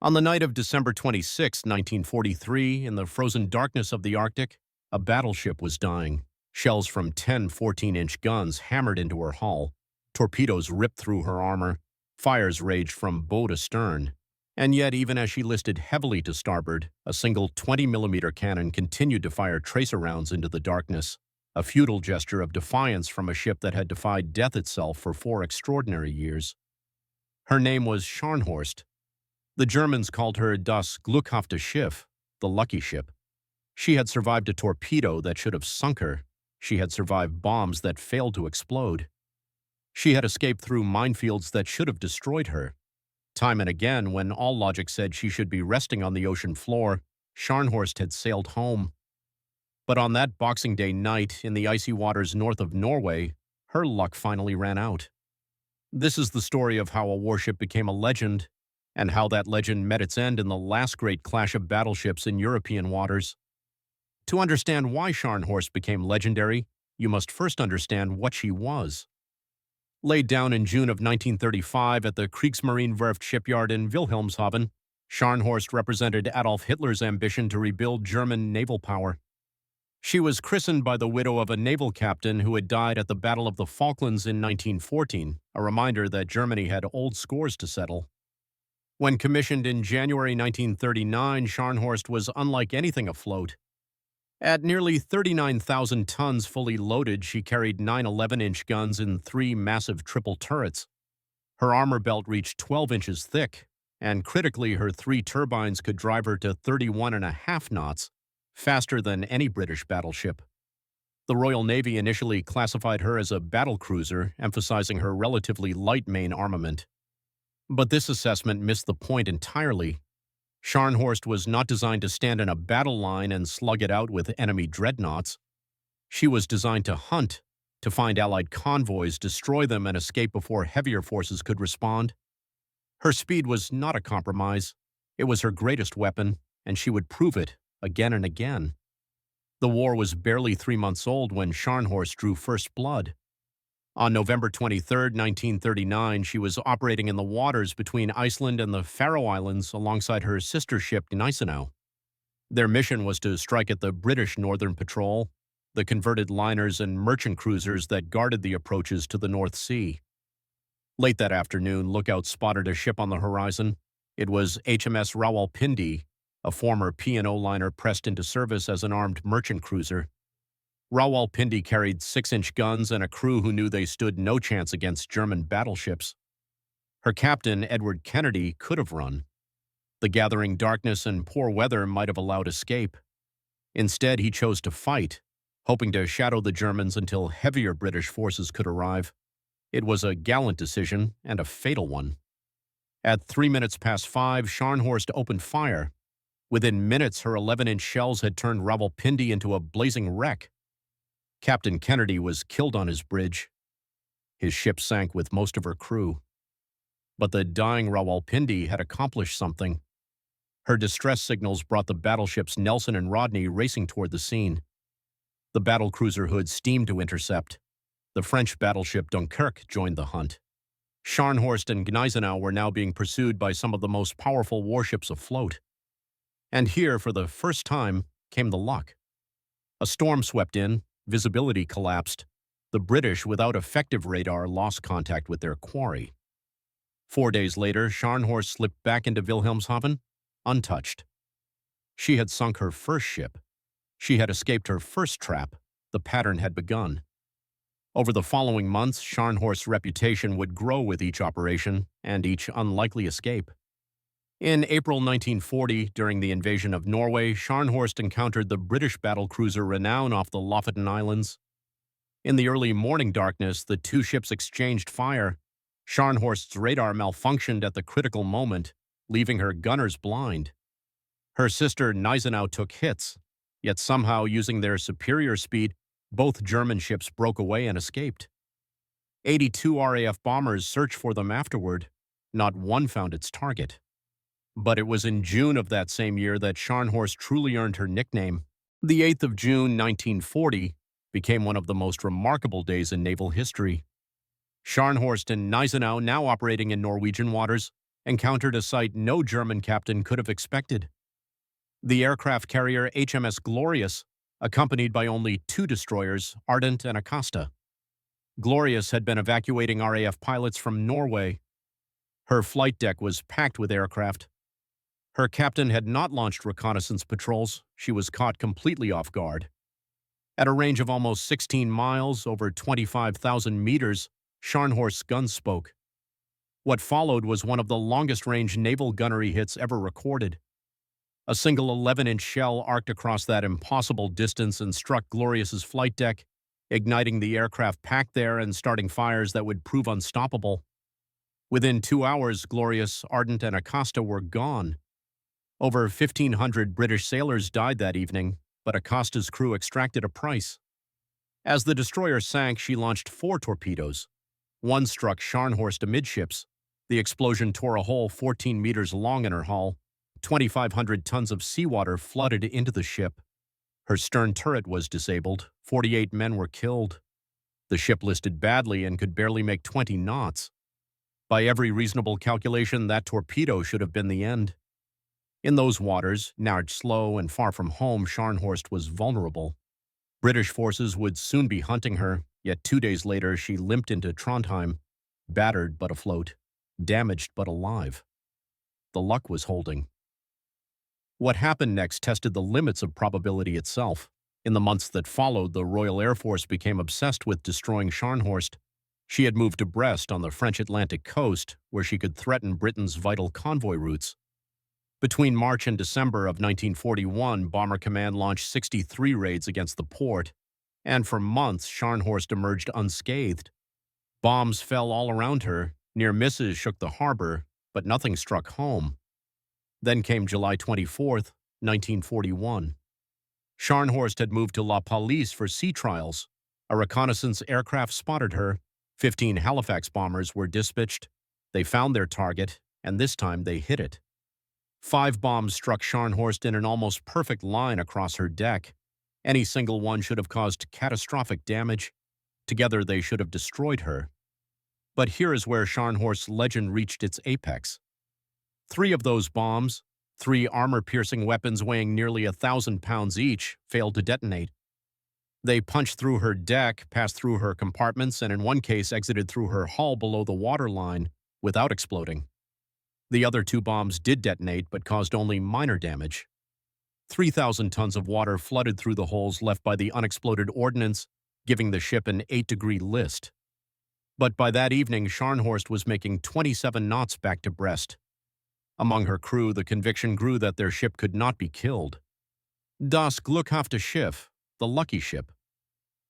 On the night of December 26, 1943, in the frozen darkness of the Arctic, a battleship was dying. Shells from 10 14-inch guns hammered into her hull. Torpedoes ripped through her armor. Fires raged from bow to stern. And yet, even as she listed heavily to starboard, a single 20-millimeter cannon continued to fire tracer rounds into the darkness, a futile gesture of defiance from a ship that had defied death itself for 4 extraordinary years. Her name was Scharnhorst. The Germans called her das glückhafte Schiff, the lucky ship. She had survived a torpedo that should have sunk her. She had survived bombs that failed to explode. She had escaped through minefields that should have destroyed her. Time and again, when all logic said she should be resting on the ocean floor, Scharnhorst had sailed home. But on that Boxing Day night in the icy waters north of Norway, her luck finally ran out. This is the story of how a warship became a legend, and how that legend met its end in the last great clash of battleships in European waters. To understand why Scharnhorst became legendary, you must first understand what she was. Laid down in June of 1935 at the Kriegsmarinewerft shipyard in Wilhelmshaven, Scharnhorst represented Adolf Hitler's ambition to rebuild German naval power. She was christened by the widow of a naval captain who had died at the Battle of the Falklands in 1914, a reminder that Germany had old scores to settle. When commissioned in January 1939, Scharnhorst was unlike anything afloat. At nearly 39,000 tons fully loaded, she carried 9 11-inch guns and 3 massive triple turrets. Her armor belt reached 12 inches thick, and critically, her 3 turbines could drive her to 31.5 knots, faster than any British battleship. The Royal Navy initially classified her as a battlecruiser, emphasizing her relatively light main armament. But this assessment missed the point entirely. Scharnhorst was not designed to stand in a battle line and slug it out with enemy dreadnoughts. She was designed to hunt, to find Allied convoys, destroy them, and escape before heavier forces could respond. Her speed was not a compromise. It was her greatest weapon, and she would prove it again and again. The war was barely 3 months old when Scharnhorst drew first blood. On November 23, 1939, she was operating in the waters between Iceland and the Faroe Islands alongside her sister ship Gneisenau. Their mission was to strike at the British Northern Patrol, the converted liners and merchant cruisers that guarded the approaches to the North Sea. Late that afternoon, lookouts spotted a ship on the horizon. It was HMS Rawalpindi, a former P&O liner pressed into service as an armed merchant cruiser. Rawalpindi carried 6-inch guns and a crew who knew they stood no chance against German battleships. Her captain, Edward Kennedy, could have run. The gathering darkness and poor weather might have allowed escape. Instead, he chose to fight, hoping to shadow the Germans until heavier British forces could arrive. It was a gallant decision and a fatal one. At 3 minutes past 5, Scharnhorst opened fire. Within minutes, her 11-inch shells had turned Rawalpindi into a blazing wreck. Captain Kennedy was killed on his bridge. His ship sank with most of her crew. But the dying Rawalpindi had accomplished something. Her distress signals brought the battleships Nelson and Rodney racing toward the scene. The battlecruiser Hood steamed to intercept. The French battleship Dunkirk joined the hunt. Scharnhorst and Gneisenau were now being pursued by some of the most powerful warships afloat. And here, for the first time, came the luck. A storm swept in. Visibility collapsed. The British, without effective radar, lost contact with their quarry. 4 days later, Scharnhorst slipped back into Wilhelmshaven, untouched. She had sunk her first ship. She had escaped her first trap. The pattern had begun. Over the following months, Scharnhorst's reputation would grow with each operation and each unlikely escape. In April 1940, during the invasion of Norway, Scharnhorst encountered the British battlecruiser Renown off the Lofoten Islands. In the early morning darkness, the 2 ships exchanged fire. Scharnhorst's radar malfunctioned at the critical moment, leaving her gunners blind. Her sister Gneisenau took hits, yet somehow, using their superior speed, both German ships broke away and escaped. 82 RAF bombers searched for them afterward. Not one found its target. But it was in June of that same year that Scharnhorst truly earned her nickname. The 8th of June, 1940, became one of the most remarkable days in naval history. Scharnhorst and Gneisenau, now operating in Norwegian waters, encountered a sight no German captain could have expected. The aircraft carrier HMS Glorious, accompanied by only two destroyers, Ardent and Acosta. Glorious had been evacuating RAF pilots from Norway. Her flight deck was packed with aircraft. Her captain had not launched reconnaissance patrols. She was caught completely off guard. At a range of almost 16 miles, over 25,000 meters, Scharnhorst's guns spoke. What followed was one of the longest-range naval gunnery hits ever recorded. A single 11-inch shell arced across that impossible distance and struck Glorious's flight deck, igniting the aircraft packed there and starting fires that would prove unstoppable. Within 2 hours, Glorious, Ardent, and Acosta were gone. Over 1,500 British sailors died that evening, but Acosta's crew extracted a price. As the destroyer sank, she launched 4 torpedoes. One struck Scharnhorst amidships. The explosion tore a hole 14 meters long in her hull. 2,500 tons of seawater flooded into the ship. Her stern turret was disabled. 48 men were killed. The ship listed badly and could barely make 20 knots. By every reasonable calculation, that torpedo should have been the end. In those waters, now slow and far from home, Scharnhorst was vulnerable. British forces would soon be hunting her, yet 2 days later she limped into Trondheim, battered but afloat, damaged but alive. The luck was holding. What happened next tested the limits of probability itself. In the months that followed, the Royal Air Force became obsessed with destroying Scharnhorst. She had moved to Brest on the French Atlantic coast, where she could threaten Britain's vital convoy routes. Between March and December of 1941, Bomber Command launched 63 raids against the port, and for months Scharnhorst emerged unscathed. Bombs fell all around her, near misses shook the harbor, but nothing struck home. Then came July 24, 1941. Scharnhorst had moved to La Pallice for sea trials. A reconnaissance aircraft spotted her. 15 Halifax bombers were dispatched. They found their target, and this time they hit it. 5 bombs struck Scharnhorst in an almost perfect line across her deck. Any single one should have caused catastrophic damage. Together they should have destroyed her. But here is where Scharnhorst's legend reached its apex. 3 of those bombs, 3 armor-piercing weapons weighing nearly 1,000 pounds each, failed to detonate. They punched through her deck, passed through her compartments, and in one case exited through her hull below the waterline without exploding. The other 2 bombs did detonate but caused only minor damage. 3,000 tons of water flooded through the holes left by the unexploded ordnance, giving the ship an 8-degree list. But by that evening, Scharnhorst was making 27 knots back to Brest. Among her crew, the conviction grew that their ship could not be killed. Das glückhafte Schiff, the lucky ship.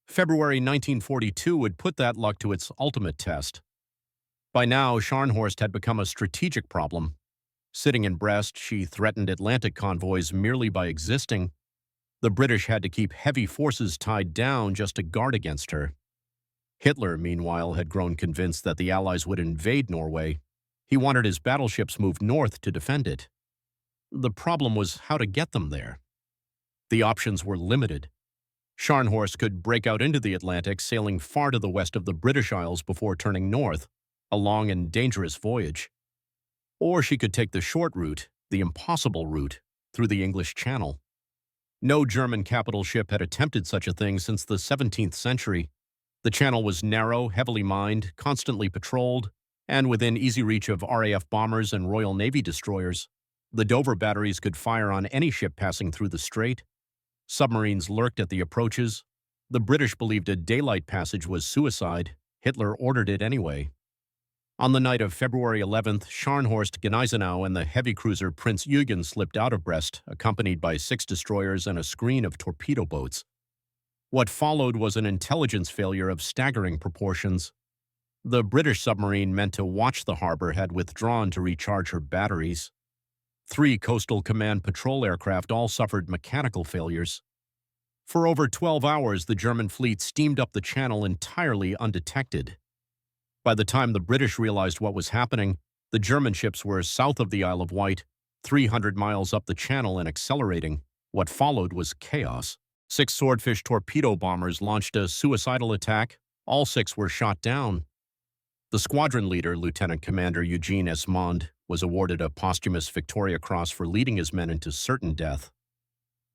February 1942 would put that luck to its ultimate test. By now, Scharnhorst had become a strategic problem. Sitting in Brest, she threatened Atlantic convoys merely by existing. The British had to keep heavy forces tied down just to guard against her. Hitler, meanwhile, had grown convinced that the Allies would invade Norway. He wanted his battleships moved north to defend it. The problem was how to get them there. The options were limited. Scharnhorst could break out into the Atlantic, sailing far to the west of the British Isles before turning north, a long and dangerous voyage. Or she could take the short route, the impossible route, through the English Channel. No German capital ship had attempted such a thing since the 17th century. The channel was narrow, heavily mined, constantly patrolled, and within easy reach of RAF bombers and Royal Navy destroyers. The Dover batteries could fire on any ship passing through the strait. Submarines lurked at the approaches. The British believed a daylight passage was suicide. Hitler ordered it anyway. On the night of February 11th, Scharnhorst, Gneisenau, and the heavy cruiser Prinz Eugen slipped out of Brest, accompanied by 6 destroyers and a screen of torpedo boats. What followed was an intelligence failure of staggering proportions. The British submarine meant to watch the harbor had withdrawn to recharge her batteries. 3 Coastal Command patrol aircraft all suffered mechanical failures. For over 12 hours, the German fleet steamed up the channel entirely undetected. By the time the British realized what was happening, the German ships were south of the Isle of Wight, 300 miles up the channel and accelerating. What followed was chaos. 6 Swordfish torpedo bombers launched a suicidal attack. All 6 were shot down. The squadron leader, Lieutenant Commander Eugene Esmond, was awarded a posthumous Victoria Cross for leading his men into certain death.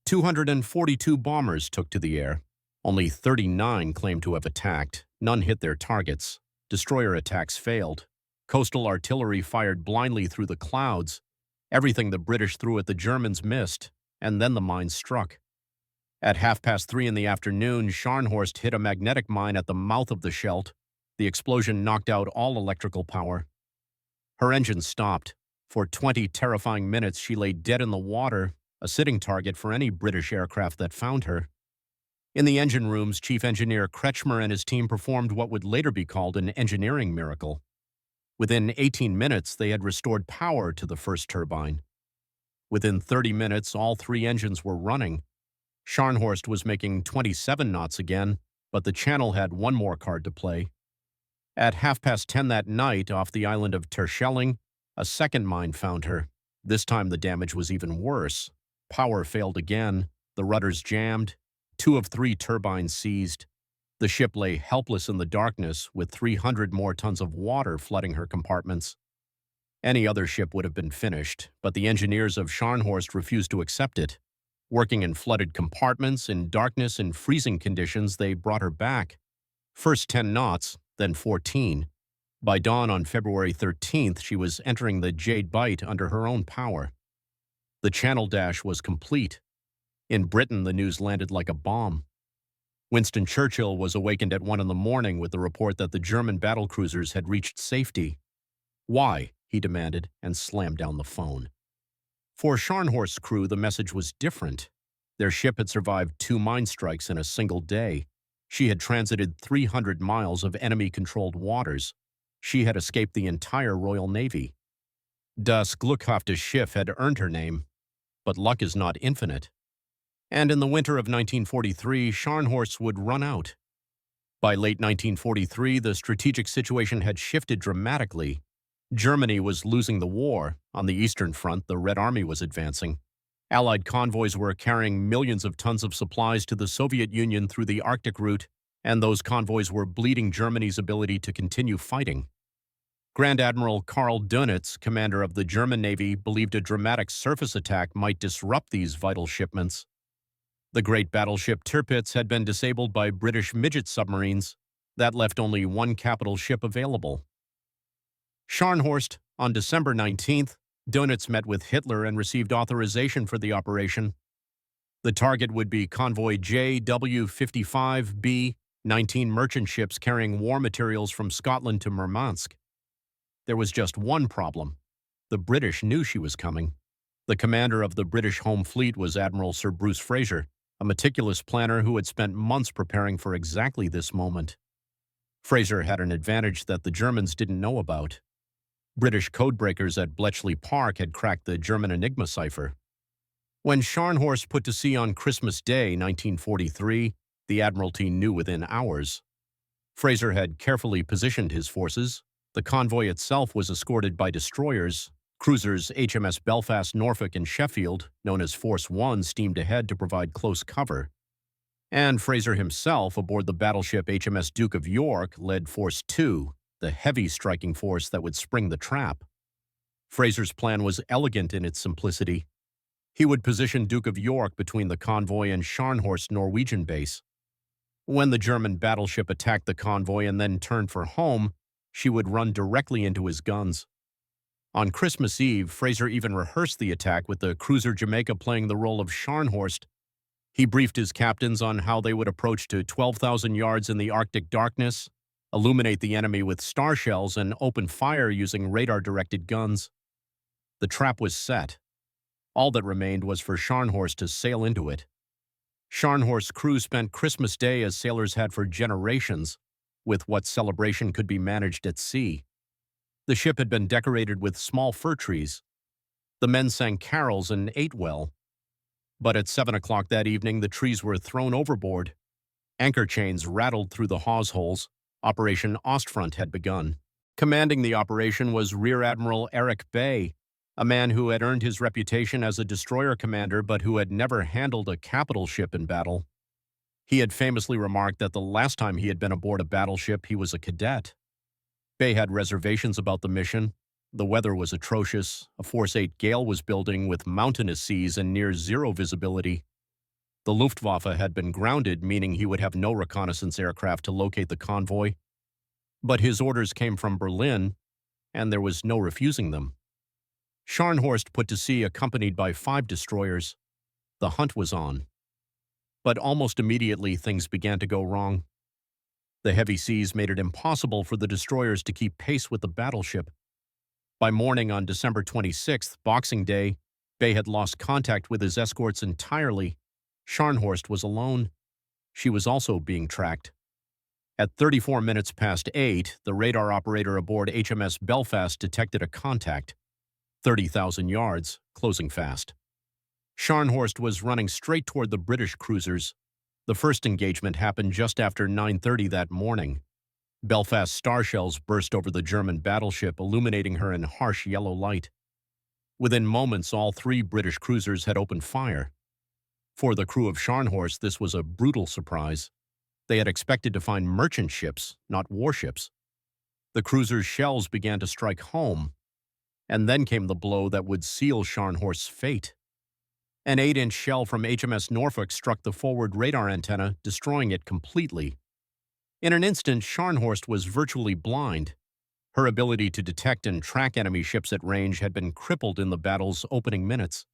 242 bombers took to the air. Only 39 claimed to have attacked. None hit their targets. Destroyer attacks failed. Coastal artillery fired blindly through the clouds. Everything the British threw at the Germans missed, and then the mines struck. At 3:30 in the afternoon, Scharnhorst hit a magnetic mine at the mouth of the Scheldt. The explosion knocked out all electrical power. Her engine stopped. For 20 terrifying minutes, she lay dead in the water, a sitting target for any British aircraft that found her. In the engine rooms, Chief Engineer Kretschmer and his team performed what would later be called an engineering miracle. Within 18 minutes, they had restored power to the first turbine. Within 30 minutes, all three engines were running. Scharnhorst was making 27 knots again, but the Channel had one more card to play. At 10:30 that night, off the island of Terschelling, a second mine found her. This time the damage was even worse. Power failed again, the rudders jammed, 2 of 3 turbines seized. The ship lay helpless in the darkness, with 300 more tons of water flooding her compartments. Any other ship would have been finished, but the engineers of Scharnhorst refused to accept it. Working in flooded compartments, in darkness and freezing conditions, they brought her back. First 10 knots, then 14. By dawn on February 13th, she was entering the Jade Bight under her own power. The Channel dash was complete. In Britain, the news landed like a bomb. Winston Churchill was awakened at 1 in the morning with the report that the German battlecruisers had reached safety. "Why?" he demanded, and slammed down the phone. For Scharnhorst's crew, the message was different. Their ship had survived 2 mine strikes in a single day. She had transited 300 miles of enemy-controlled waters. She had escaped the entire Royal Navy. Das glückhafte Schiff had earned her name, but luck is not infinite. And in the winter of 1943, Scharnhorst would run out. By late 1943, the strategic situation had shifted dramatically. Germany was losing the war. On the Eastern Front, the Red Army was advancing. Allied convoys were carrying millions of tons of supplies to the Soviet Union through the Arctic route, and those convoys were bleeding Germany's ability to continue fighting. Grand Admiral Karl Dönitz, commander of the German Navy, believed a dramatic surface attack might disrupt these vital shipments. The great battleship Tirpitz had been disabled by British midget submarines. That left only one capital ship available. Scharnhorst, on December 19th, Dönitz met with Hitler and received authorization for the operation. The target would be convoy JW-55B, 19 merchant ships carrying war materials from Scotland to Murmansk. There was just one problem. The British knew she was coming. The commander of the British Home Fleet was Admiral Sir Bruce Fraser, a meticulous planner who had spent months preparing for exactly this moment. Fraser had an advantage that the Germans didn't know about. British codebreakers at Bletchley Park had cracked the German Enigma cipher. When Scharnhorst put to sea on Christmas Day, 1943, the Admiralty knew within hours. Fraser had carefully positioned his forces. The convoy itself was escorted by destroyers. Cruisers HMS Belfast, Norfolk, and Sheffield, known as Force 1, steamed ahead to provide close cover. And Fraser himself, aboard the battleship HMS Duke of York, led Force 2, the heavy striking force that would spring the trap. Fraser's plan was elegant in its simplicity. He would position Duke of York between the convoy and Scharnhorst Norwegian base. When the German battleship attacked the convoy and then turned for home, she would run directly into his guns. On Christmas Eve, Fraser even rehearsed the attack with the cruiser Jamaica playing the role of Scharnhorst. He briefed his captains on how they would approach to 12,000 yards in the Arctic darkness, illuminate the enemy with star shells, and open fire using radar-directed guns. The trap was set. All that remained was for Scharnhorst to sail into it. Scharnhorst's crew spent Christmas Day as sailors had for generations, with what celebration could be managed at sea. The ship had been decorated with small fir trees. The men sang carols and ate well. But at 7 o'clock that evening, the trees were thrown overboard. Anchor chains rattled through the hawse holes. Operation Ostfront had begun. Commanding the operation was Rear Admiral Eric Bay, a man who had earned his reputation as a destroyer commander but who had never handled a capital ship in battle. He had famously remarked that the last time he had been aboard a battleship, he was a cadet. Bay had reservations about the mission. The weather was atrocious. A Force 8 gale was building with mountainous seas and near zero visibility. The Luftwaffe had been grounded, meaning he would have no reconnaissance aircraft to locate the convoy. But his orders came from Berlin, and there was no refusing them. Scharnhorst put to sea accompanied by 5 destroyers. The hunt was on. But almost immediately things began to go wrong. The heavy seas made it impossible for the destroyers to keep pace with the battleship. By morning on December 26th, Boxing Day, Bay had lost contact with his escorts entirely. Scharnhorst was alone. She was also being tracked. At 34 minutes past 8, the radar operator aboard HMS Belfast detected a contact. 30,000 yards, closing fast. Scharnhorst was running straight toward the British cruisers. The first engagement happened just after 9:30 that morning. Belfast star shells burst over the German battleship, illuminating her in harsh yellow light. Within moments, all 3 British cruisers had opened fire. For the crew of Scharnhorst, this was a brutal surprise. They had expected to find merchant ships, not warships. The cruisers' shells began to strike home, and then came the blow that would seal Scharnhorst's fate. An 8-inch shell from HMS Norfolk struck the forward radar antenna, destroying it completely. In an instant, Scharnhorst was virtually blind. Her ability to detect and track enemy ships at range had been crippled in the battle's opening minutes.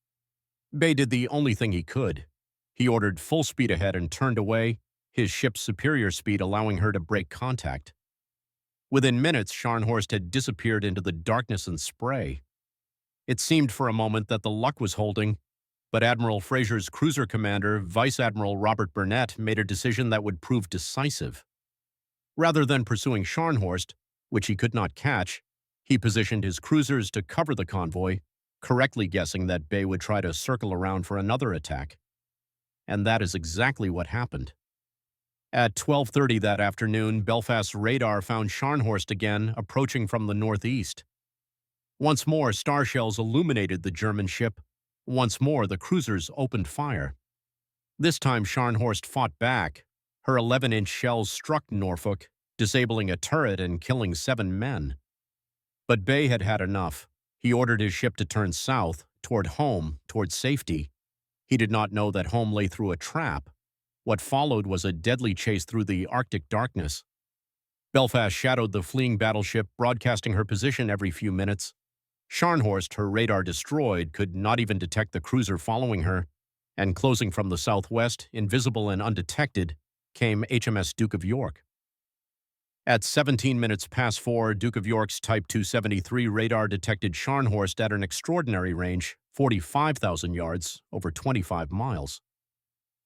Bay did the only thing he could. He ordered full speed ahead and turned away, his ship's superior speed allowing her to break contact. Within minutes, Scharnhorst had disappeared into the darkness and spray. It seemed for a moment that the luck was holding, but Admiral Fraser's cruiser commander, Vice Admiral Robert Burnett, made a decision that would prove decisive. Rather than pursuing Scharnhorst, which he could not catch, he positioned his cruisers to cover the convoy, correctly guessing that Bay would try to circle around for another attack. And that is exactly what happened. At 12:30 that afternoon, Belfast's radar found Scharnhorst again, approaching from the northeast. Once more, star shells illuminated the German ship. Once more, the cruisers opened fire. This time, Scharnhorst fought back. Her 11-inch shells struck Norfolk, disabling a turret and killing 7 men. But Bay had had enough. He ordered his ship to turn south, toward home, toward safety. He did not know that home lay through a trap. What followed was a deadly chase through the Arctic darkness. Belfast shadowed the fleeing battleship, broadcasting her position every few minutes. Scharnhorst, her radar destroyed, could not even detect the cruiser following her, and closing from the southwest, invisible and undetected, came HMS Duke of York. At 17 minutes past 4, Duke of York's Type 273 radar detected Scharnhorst at an extraordinary range, 45,000 yards, over 25 miles.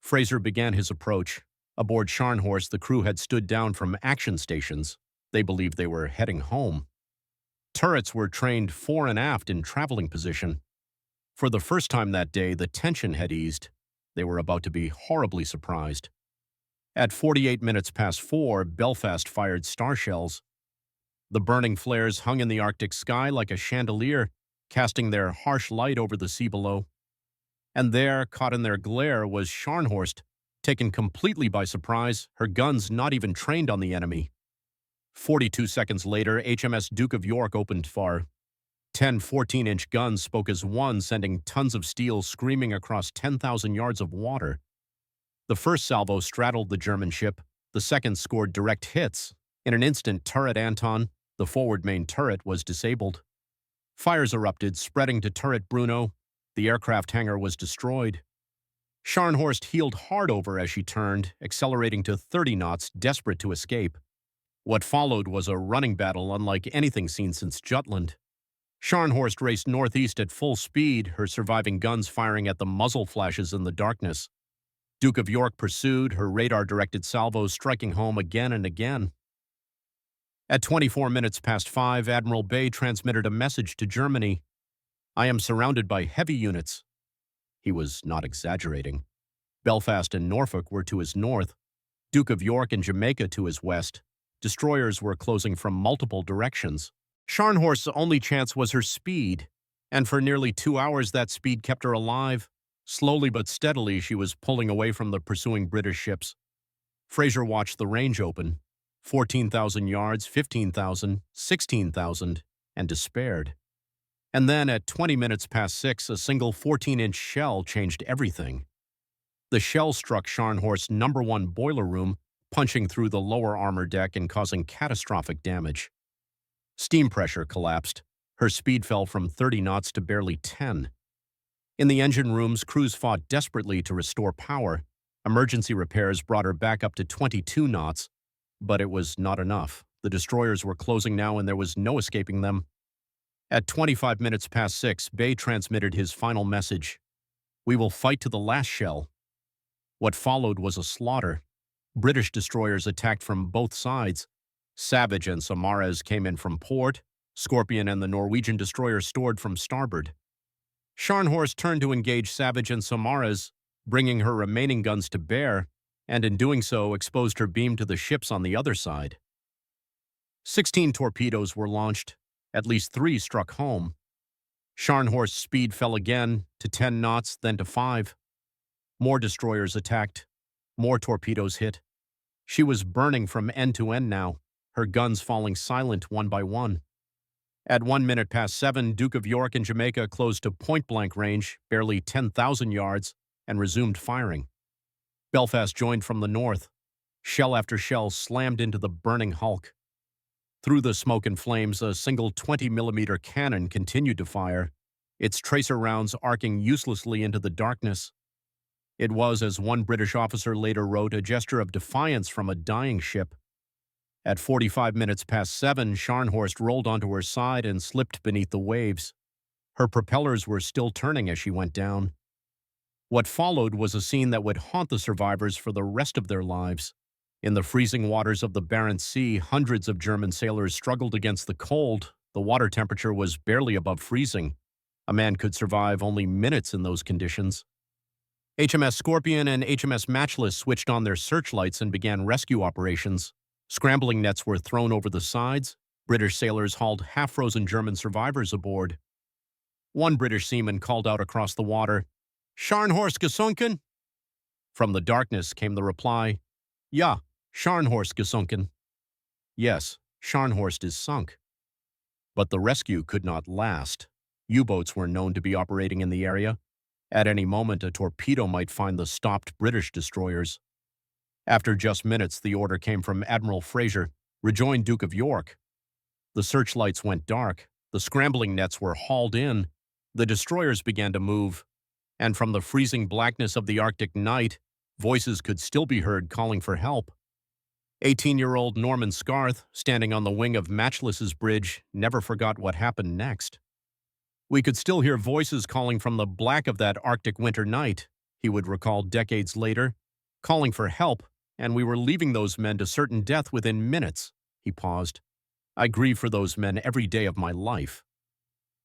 Fraser began his approach. Aboard Scharnhorst, the crew had stood down from action stations. They believed they were heading home. Turrets were trained fore and aft in traveling position. For the first time that day, the tension had eased. They were about to be horribly surprised. At 48 minutes past 4, Belfast fired star shells. The burning flares hung in the Arctic sky like a chandelier, casting their harsh light over the sea below. And there, caught in their glare, was Scharnhorst, taken completely by surprise, her guns not even trained on the enemy. 42 seconds later, HMS Duke of York opened fire. 10 14-inch guns spoke as one, sending tons of steel screaming across 10,000 yards of water. The first salvo straddled the German ship. The second scored direct hits. In an instant, turret Anton, the forward main turret, was disabled. Fires erupted, spreading to turret Bruno. The aircraft hangar was destroyed. Scharnhorst heeled hard over as she turned, accelerating to 30 knots, desperate to escape. What followed was a running battle unlike anything seen since Jutland. Scharnhorst raced northeast at full speed, her surviving guns firing at the muzzle flashes in the darkness. Duke of York pursued, her radar-directed salvos striking home again and again. At 24 minutes past 5, Admiral Bay transmitted a message to Germany. "I am surrounded by heavy units." He was not exaggerating. Belfast and Norfolk were to his north, Duke of York and Jamaica to his west. Destroyers were closing from multiple directions. Scharnhorst's only chance was her speed, and for nearly 2 hours that speed kept her alive. Slowly but steadily, she was pulling away from the pursuing British ships. Fraser watched the range open. 14,000 yards, 15,000, 16,000, and despaired. And then at 20 minutes past 6, a single 14-inch shell changed everything. The shell struck Scharnhorst's #1 boiler room, punching through the lower armor deck and causing catastrophic damage. Steam pressure collapsed. Her speed fell from 30 knots to barely 10. In the engine rooms, crews fought desperately to restore power. Emergency repairs brought her back up to 22 knots, but it was not enough. The destroyers were closing now and there was no escaping them. At 25 minutes past 6, Bay transmitted his final message. "We will fight to the last shell." What followed was a slaughter. British destroyers attacked from both sides. Savage and Samaras came in from port. Scorpion and the Norwegian destroyer stored from starboard. Scharnhorst turned to engage Savage and Samaras, bringing her remaining guns to bear, and in doing so exposed her beam to the ships on the other side. 16 torpedoes were launched. At least 3 struck home. Scharnhorst's speed fell again to 10 knots, then to 5. More destroyers attacked. More torpedoes hit. She was burning from end to end now, her guns falling silent one by one. At 1 minute past 7, Duke of York and Jamaica closed to point-blank range, barely 10,000 yards, and resumed firing. Belfast joined from the north. Shell after shell slammed into the burning hulk. Through the smoke and flames, a single 20-millimeter cannon continued to fire, its tracer rounds arcing uselessly into the darkness. It was, as one British officer later wrote, a gesture of defiance from a dying ship. At 45 minutes past 7, Scharnhorst rolled onto her side and slipped beneath the waves. Her propellers were still turning as she went down. What followed was a scene that would haunt the survivors for the rest of their lives. In the freezing waters of the Barents Sea, hundreds of German sailors struggled against the cold. The water temperature was barely above freezing. A man could survive only minutes in those conditions. HMS Scorpion and HMS Matchless switched on their searchlights and began rescue operations. Scrambling nets were thrown over the sides. British sailors hauled half-frozen German survivors aboard. One British seaman called out across the water, "Scharnhorst gesunken?" From the darkness came the reply, "Ja, Scharnhorst gesunken." Yes, Scharnhorst is sunk. But the rescue could not last. U-boats were known to be operating in the area. At any moment, a torpedo might find the stopped British destroyers. After just minutes, the order came from Admiral Fraser, "Rejoin Duke of York." The searchlights went dark. The scrambling nets were hauled in. The destroyers began to move. And from the freezing blackness of the Arctic night, voices could still be heard calling for help. 18-year-old Norman Scarth, standing on the wing of Matchless's bridge, never forgot what happened next. "We could still hear voices calling from the black of that Arctic winter night," he would recall decades later, "calling for help, and we were leaving those men to certain death within minutes." He paused. "I grieve for those men every day of my life."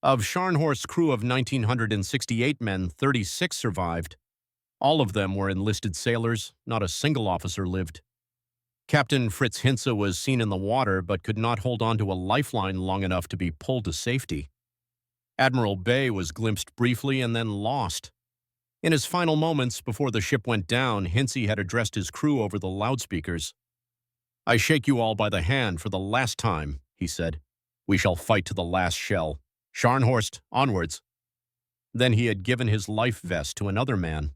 Of Scharnhorst's crew of 1,968 men, 36 survived. All of them were enlisted sailors. Not a single officer lived. Captain Fritz Hintze was seen in the water but could not hold on to a lifeline long enough to be pulled to safety. Admiral Bay was glimpsed briefly and then lost. In his final moments before the ship went down, Hintze had addressed his crew over the loudspeakers. "I shake you all by the hand for the last time," he said. "We shall fight to the last shell. Scharnhorst, onwards." Then he had given his life vest to another man.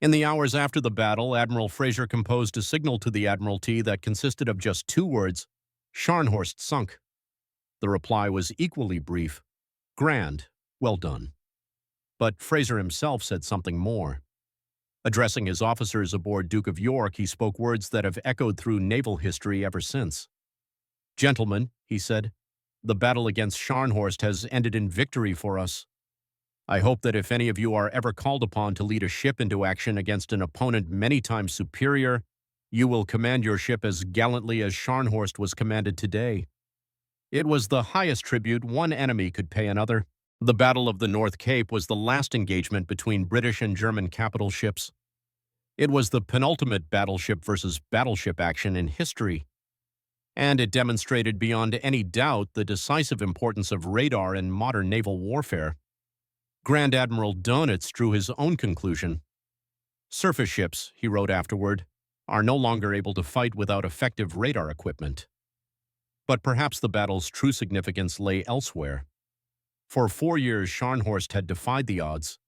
In the hours after the battle, Admiral Fraser composed a signal to the Admiralty that consisted of just 2 words, "Scharnhorst sunk." The reply was equally brief, "Grand, well done." But Fraser himself said something more. Addressing his officers aboard Duke of York, he spoke words that have echoed through naval history ever since. "Gentlemen," he said, "the battle against Scharnhorst has ended in victory for us. I hope that if any of you are ever called upon to lead a ship into action against an opponent many times superior, you will command your ship as gallantly as Scharnhorst was commanded today." It was the highest tribute one enemy could pay another. The Battle of the North Cape was the last engagement between British and German capital ships. It was the penultimate battleship versus battleship action in history. And it demonstrated beyond any doubt the decisive importance of radar in modern naval warfare. Grand Admiral Dönitz drew his own conclusion. "Surface ships," he wrote afterward, are no longer able to fight without effective radar equipment. But perhaps the battle's true significance lay elsewhere. For 4 years, Scharnhorst had defied the odds.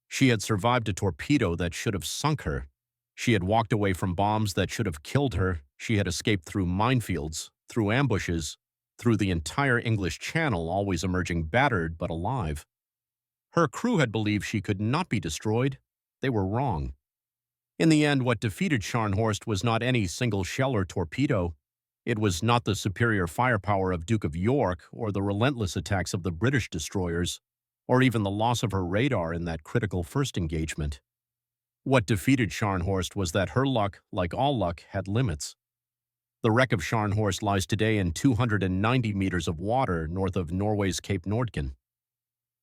She had survived a torpedo that should have sunk her. She had walked away from bombs that should have killed her. She had escaped through minefields, through ambushes, through the entire English Channel, always emerging battered but alive. Her crew had believed she could not be destroyed. They were wrong. In the end, what defeated Scharnhorst was not any single shell or torpedo. It was not the superior firepower of Duke of York or the relentless attacks of the British destroyers, or even the loss of her radar in that critical first engagement. What defeated Scharnhorst was that her luck, like all luck, had limits. The wreck of Scharnhorst lies today in 290 meters of water north of Norway's Cape Nordken.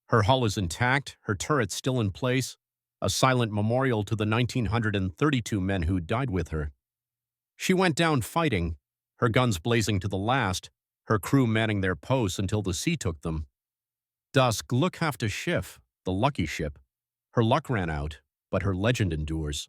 Her hull is intact, her turrets still in place, a silent memorial to the 1,932 men who died with her. She went down fighting, her guns blazing to the last, her crew manning their posts until the sea took them. Das glückhafte Schiff, the lucky ship. Her luck ran out, but her legend endures.